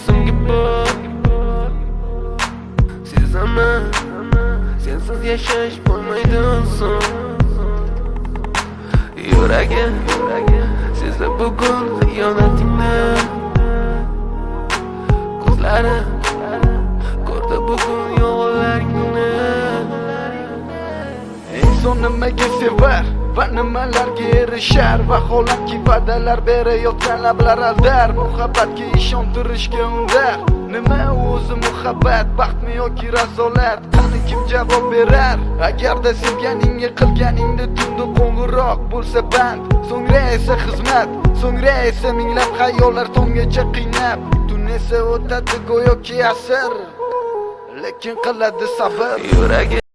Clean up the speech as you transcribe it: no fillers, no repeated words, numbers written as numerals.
simga bor. Sezaman, sensiz yashash bo'lmaydi oson. Yuragim sezdi bugun xiyonatingni. Ko'zlarim ko'rdi bugun yolg'onlaringni. Inson nimaga sevar va nimalarga erishar? Vaholanki va'dalar berayotgan lablar aldar. Muhabbatga ishontirishga undar. Nima o'zi muhabbat, baxtmi yoki razolat? Qani kim javob berar? Agarda sevganingga qilganingda tunda qo'ng'iroq bo'lsa band, so'ngra esa xizmat, so'ngra esa minglab xayollar tonggacha qiynab, tun esa o'tadi go'yoki asr, lekin qiladi sabr. Yuragim